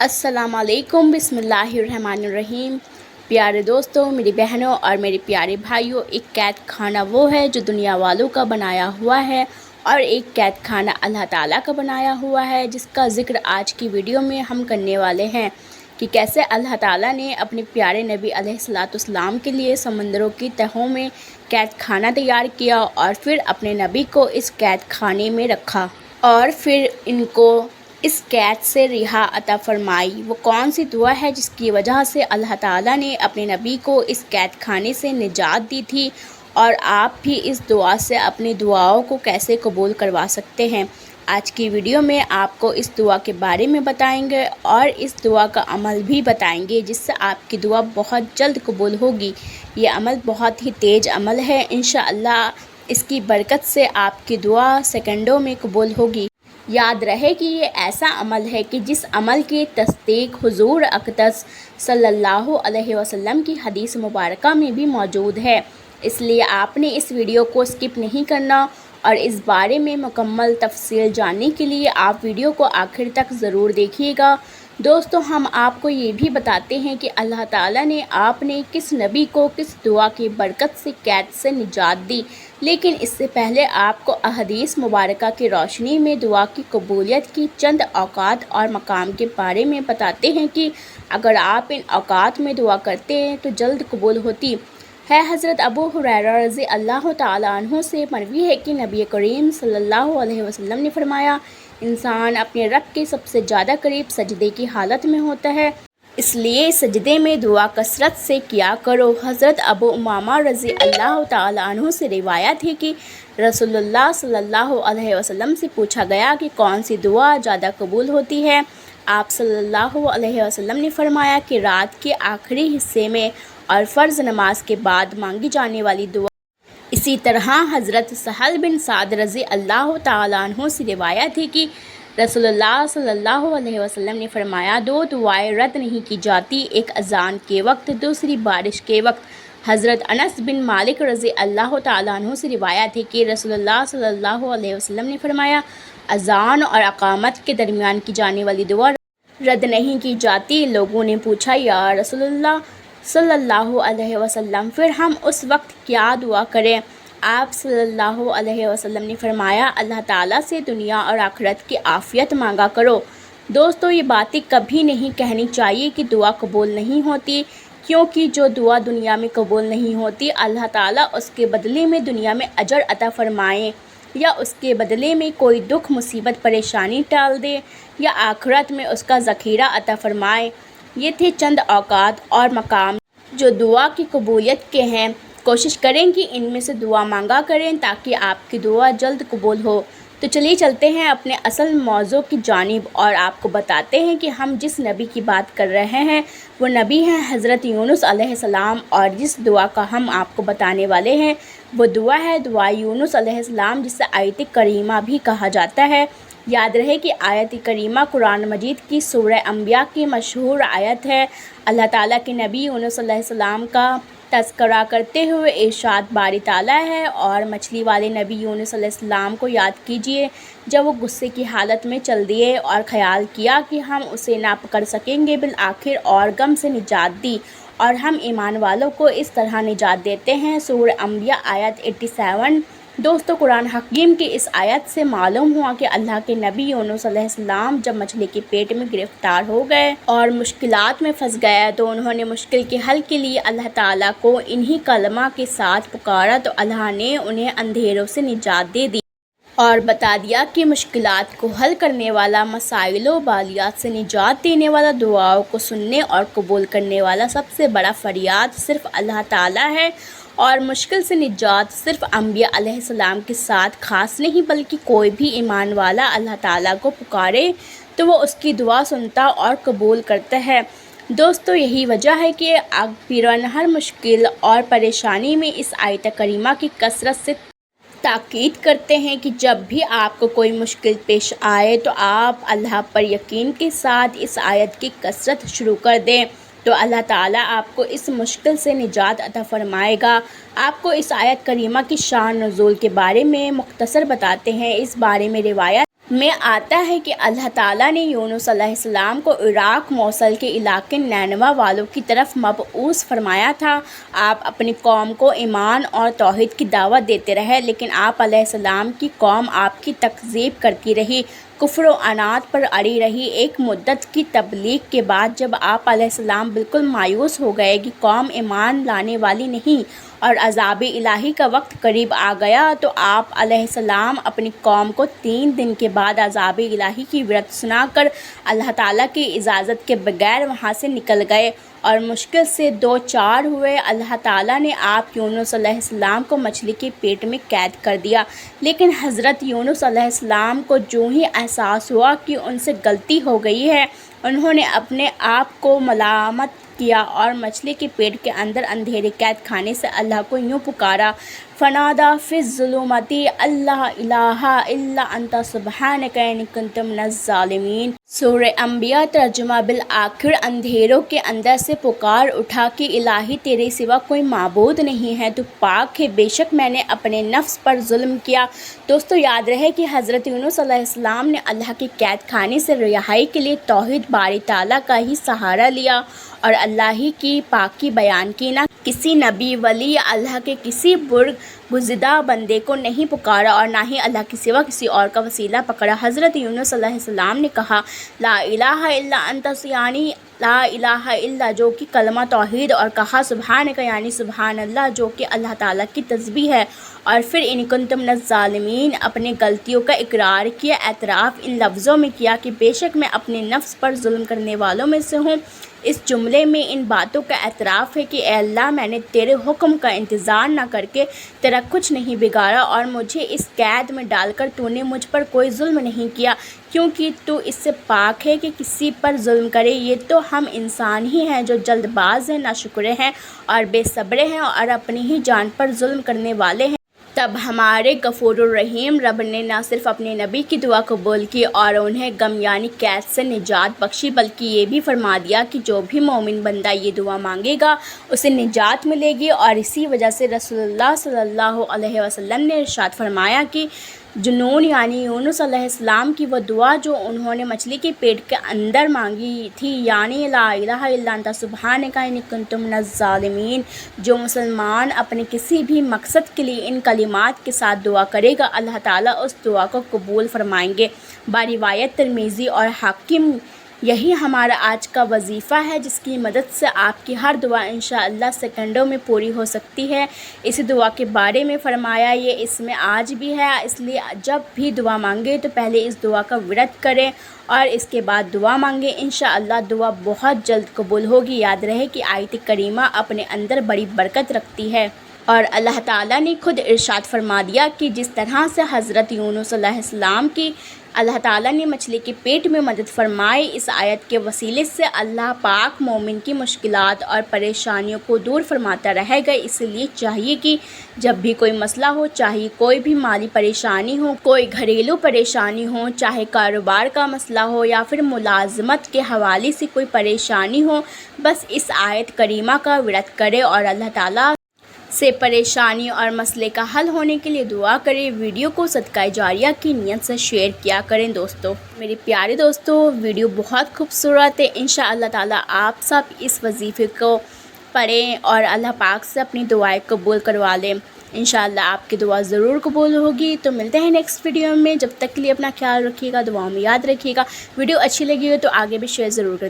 السلام علیکم، بسم اللہ الرحمن الرحیم۔ پیارے دوستوں، میری بہنوں اور میرے پیارے بھائیوں، ایک قید خانہ وہ ہے جو دنیا والوں کا بنایا ہوا ہے، اور ایک قید خانہ اللہ تعالیٰ کا بنایا ہوا ہے، جس کا ذکر آج کی ویڈیو میں ہم کرنے والے ہیں کہ کیسے اللہ تعالیٰ نے اپنے پیارے نبی علیہ الصلاۃ والسلام کے لیے سمندروں کی تہوں میں قید خانہ تیار کیا، اور پھر اپنے نبی کو اس قید خانے میں رکھا، اور پھر ان کو اس قید سے رہا عطا فرمائی۔ وہ کون سی دعا ہے جس کی وجہ سے اللہ تعالیٰ نے اپنے نبی کو اس قید خانے سے نجات دی تھی، اور آپ بھی اس دعا سے اپنی دعاؤں کو کیسے قبول کروا سکتے ہیں؟ آج کی ویڈیو میں آپ کو اس دعا کے بارے میں بتائیں گے، اور اس دعا کا عمل بھی بتائیں گے، جس سے آپ کی دعا بہت جلد قبول ہوگی۔ یہ عمل بہت ہی تیز عمل ہے، انشاءاللہ اس کی برکت سے آپ کی دعا سیکنڈوں میں قبول ہوگی۔ یاد رہے کہ یہ ایسا عمل ہے کہ جس عمل کی تصدیق حضور اقدس صلی اللہ علیہ وسلم کی حدیث مبارکہ میں بھی موجود ہے، اس لیے آپ نے اس ویڈیو کو اسکپ نہیں کرنا، اور اس بارے میں مکمل تفصیل جاننے کے لیے آپ ویڈیو کو آخر تک ضرور دیکھیے گا۔ دوستو، ہم آپ کو یہ بھی بتاتے ہیں کہ اللہ تعالیٰ نے آپ نے کس نبی کو کس دعا کی برکت سے قید سے نجات دی، لیکن اس سے پہلے آپ کو احادیث مبارکہ کی روشنی میں دعا کی قبولیت کی چند اوقات اور مقام کے بارے میں بتاتے ہیں کہ اگر آپ ان اوقات میں دعا کرتے ہیں تو جلد قبول ہوتی ہے۔ حضرت ابو ہریرہ رضی اللہ تعالیٰ عنہ سے مروی ہے کہ نبی کریم صلی اللہ علیہ وسلم نے فرمایا، انسان اپنے رب کے سب سے زیادہ قریب سجدے کی حالت میں ہوتا ہے، اس لیے سجدے میں دعا کثرت سے کیا کرو۔ حضرت ابو امامہ رضی اللہ تعالیٰ عنہ سے روایت ہے کہ رسول اللہ صلی اللہ علیہ وسلم سے پوچھا گیا کہ کون سی دعا زیادہ قبول ہوتی ہے؟ آپ صلی اللہ علیہ وسلم نے فرمایا کہ رات کے آخری حصے میں اور فرض نماز کے بعد مانگی جانے والی دعا۔ اسی طرح حضرت سہل بن سعد رضی اللہ تعالیٰ عنہ سے روایت ہے کہ رسول اللہ صلی اللہ علیہ وسلم نے فرمایا، دو دعائیں رد نہیں کی جاتی، ایک اذان کے وقت، دوسری بارش کے وقت۔ حضرت انس بن مالک رضی اللہ تعالیٰ عنہ سے روایت ہے کہ رسول اللہ صلی اللہ علیہ وسلم نے فرمایا، اذان اور اقامت کے درمیان کی جانے والی دعا رد نہیں کی جاتی۔ لوگوں نے پوچھا، یا رسول اللہ صلی اللہ علیہ وسلم، پھر ہم اس وقت کیا دعا کریں؟ آپ صلی اللہ علیہ وسلم نے فرمایا، اللہ تعالیٰ سے دنیا اور آخرت کی عافیت مانگا کرو۔ دوستو، یہ باتیں کبھی نہیں کہنی چاہیے کہ دعا قبول نہیں ہوتی، کیونکہ جو دعا دنیا میں قبول نہیں ہوتی، اللہ تعالیٰ اس کے بدلے میں دنیا میں اجر عطا فرمائے، یا اس کے بدلے میں کوئی دکھ مصیبت پریشانی ٹال دے، یا آخرت میں اس کا ذخیرہ عطا فرمائے۔ یہ تھے چند اوقات اور مقام جو دعا کی قبولیت کے ہیں۔ کوشش کریں کہ ان میں سے دعا مانگا کریں تاکہ آپ کی دعا جلد قبول ہو۔ تو چلیے چلتے ہیں اپنے اصل موضوع کی جانب، اور آپ کو بتاتے ہیں کہ ہم جس نبی کی بات کر رہے ہیں وہ نبی ہیں حضرت یونس علیہ السلام، اور جس دعا کا ہم آپ کو بتانے والے ہیں وہ دعا ہے دعا یونس علیہ السلام، جسے آیت کریمہ بھی کہا جاتا ہے۔ یاد رہے کہ آیت کریمہ قرآن مجید کی سورہ انبیاء کی مشہور آیت ہے۔ اللہ تعالیٰ کے نبی یونس علیہ السلام کا تذکرہ کرتے ہوئے ارشاد باری تعالیٰ ہے، اور مچھلی والے نبی یونس علیہ السلام کو یاد کیجئے جب وہ غصے کی حالت میں چل دیے اور خیال کیا کہ ہم اسے نہ پکڑ سکیں گے، بالآخر اور غم سے نجات دی، اور ہم ایمان والوں کو اس طرح نجات دیتے ہیں۔ سورہ انبیاء آیت 87۔ دوستو، قرآن حکیم کی اس آیت سے معلوم ہوا کہ اللہ کے نبی یونس علیہ السلام جب مچھلی کے پیٹ میں گرفتار ہو گئے اور مشکلات میں پھنس گئے، تو انہوں نے مشکل کے حل کے لیے اللہ تعالیٰ کو انہی کلمہ کے ساتھ پکارا، تو اللہ نے انہیں اندھیروں سے نجات دے دی، اور بتا دیا کہ مشکلات کو حل کرنے والا، مسائل و بالیات سے نجات دینے والا، دعاؤں کو سننے اور قبول کرنے والا سب سے بڑا فریاد صرف اللہ تعالیٰ ہے، اور مشکل سے نجات صرف انبیاء علیہ السلام کے ساتھ خاص نہیں، بلکہ کوئی بھی ایمان والا اللہ تعالیٰ کو پکارے تو وہ اس کی دعا سنتا اور قبول کرتا ہے۔ دوستو، یہی وجہ ہے کہ پیران ہر مشکل اور پریشانی میں اس آیت کریمہ کی کثرت سے تاکید کرتے ہیں کہ جب بھی آپ کو کوئی مشکل پیش آئے تو آپ اللہ پر یقین کے ساتھ اس آیت کی کثرت شروع کر دیں، تو اللہ تعالیٰ آپ کو اس مشکل سے نجات عطا فرمائے گا۔ آپ کو اس آیت کریمہ کی شان نزول کے بارے میں مختصر بتاتے ہیں۔ اس بارے میں روایت میں آتا ہے کہ اللہ تعالیٰ نے یونس علیہ السلام کو عراق موصل کے علاقے نینوا والوں کی طرف مبعوث فرمایا تھا۔ آپ اپنی قوم کو ایمان اور توحید کی دعوت دیتے رہے، لیکن آپ علیہ السلام کی قوم آپ کی تکذیب کرتی رہی، کفر و عناد پر اڑی رہی۔ ایک مدت کی تبلیغ کے بعد جب آپ علیہ السلام بالکل مایوس ہو گئے کہ قوم ایمان لانے والی نہیں اور عذاب الہی کا وقت قریب آ گیا، تو آپ علیہ السلام اپنی قوم کو 3 دن کے بعد عذاب الہی کی وعظ سنا کر اللہ تعالیٰ کی اجازت کے بغیر وہاں سے نکل گئے اور مشکل سے 2 چار ہوئے۔ اللہ تعالیٰ نے آپ یونس علیہ السلام کو مچھلی کے پیٹ میں قید کر دیا، لیکن حضرت یونس علیہ السلام کو جو ہی احساس ہوا کہ ان سے غلطی ہو گئی ہے، انہوں نے اپنے آپ کو ملامت کیا اور مچھلی کے پیٹ کے اندر اندھیرے قید خانے سے اللہ کو یوں پکارا، فنادا فی الظلمات اللہ الہ الا انت سبحانک انی کنت من الظالمین۔ سورہ انبیاء ترجمہ بالآخر اندھیروں کے اندر سے پکار اٹھا کہ الہی تیرے سوا کوئی معبود نہیں ہے، تو پاک ہے، بے شک میں نے اپنے نفس پر ظلم کیا۔ دوستو یاد رہے کہ حضرت یونس علیہ السلام نے اللہ کے قید خانے سے رہائی کے لیے توحید باری تعالیٰ کا ہی سہارا لیا اور اللہ ہی کی پاکی بیان کی، نہ کسی نبی، ولی، اللہ کے کسی برگزیدہ بندے کو نہیں پکارا اور نہ ہی اللہ کے سوا کسی اور کا وسیلہ پکڑا۔ حضرت یونس علیہ السلام نے کہا لا الہ الا انت، یعنی لا الہ الا جو کہ کلمہ توحید، اور کہا سبحانک یعنی سبحان اللہ جو کہ اللہ تعالیٰ کی تسبیح ہے، اور پھر ان کنت من الظالمین اپنے غلطیوں کا اقرار کیا، اعتراف ان لفظوں میں کیا کہ بے شک میں اپنے نفس پر ظلم کرنے والوں میں سے ہوں۔ اس جملے میں ان باتوں کا اعتراف ہے کہ اے اللہ، میں نے تیرے حکم کا انتظار نہ کر کے تیرا کچھ نہیں بگاڑا اور مجھے اس قید میں ڈال کر تو نے مجھ پر کوئی ظلم نہیں کیا، کیونکہ تو اس سے پاک ہے کہ کسی پر ظلم کرے۔ یہ تو ہم انسان ہی ہیں جو جلد باز ہیں، ناشکرے ہیں اور بے صبرے ہیں اور اپنی ہی جان پر ظلم کرنے والے ہیں۔ تب ہمارے غفور الرحیم رب نے نہ صرف اپنے نبی کی دعا قبول کی اور انہیں غم یعنی قید سے نجات بخشی، بلکہ یہ بھی فرما دیا کہ جو بھی مومن بندہ یہ دعا مانگے گا اسے نجات ملے گی۔ اور اسی وجہ سے رسول اللہ صلی اللہ علیہ وسلم نے ارشاد فرمایا کہ جنون یعنی یونس علیہ السلام کی وہ دعا جو انہوں نے مچھلی کے پیٹ کے اندر مانگی تھی، یعنی لا الہ الا انت سبحانک انی کنت من الظالمین، جو مسلمان اپنے کسی بھی مقصد کے لیے ان کلمات کے ساتھ دعا کرے گا، اللہ تعالیٰ اس دعا کو قبول فرمائیں گے۔ باروایت ترمذی اور حاکم یہی ہمارا آج کا وظیفہ ہے، جس کی مدد سے آپ کی ہر دعا انشاءاللہ سیکنڈوں میں پوری ہو سکتی ہے۔ اس دعا کے بارے میں فرمایا یہ اس میں آج بھی ہے، اس لیے جب بھی دعا مانگے تو پہلے اس دعا کا ورد کریں اور اس کے بعد دعا مانگیں، انشاءاللہ دعا بہت جلد قبول ہوگی۔ یاد رہے کہ آیت کریمہ اپنے اندر بڑی برکت رکھتی ہے، اور اللہ تعالیٰ نے خود ارشاد فرما دیا کہ جس طرح سے حضرت یونس علیہ السلام کی اللہ تعالیٰ نے مچھلی کے پیٹ میں مدد فرمائی، اس آیت کے وسیلے سے اللہ پاک مومن کی مشکلات اور پریشانیوں کو دور فرماتا رہے گا۔ اس لیے چاہیے کہ جب بھی کوئی مسئلہ ہو، چاہے کوئی بھی مالی پریشانی ہو، کوئی گھریلو پریشانی ہو، چاہے کاروبار کا مسئلہ ہو یا پھر ملازمت کے حوالے سے کوئی پریشانی ہو، بس اس آیت کریمہ کا ورد کرے اور اللہ تعالیٰ سے پریشانی اور مسئلے کا حل ہونے کے لیے دعا کریں۔ ویڈیو کو صدقہ جاریہ کی نیت سے شیئر کیا کریں۔ دوستو، میرے پیارے دوستو، ویڈیو بہت خوبصورت ہے، انشاءاللہ تعالیٰ آپ سب اس وظیفے کو پڑھیں اور اللہ پاک سے اپنی دعائیں قبول کروا لیں۔ انشاءاللہ آپ کی دعا ضرور قبول ہوگی۔ تو ملتے ہیں نیکسٹ ویڈیو میں، جب تک کے لیے اپنا خیال رکھیے گا، دعاؤں میں یاد رکھیے گا۔ ویڈیو اچھی لگی ہو تو آگے بھی شیئر ضرور کریں۔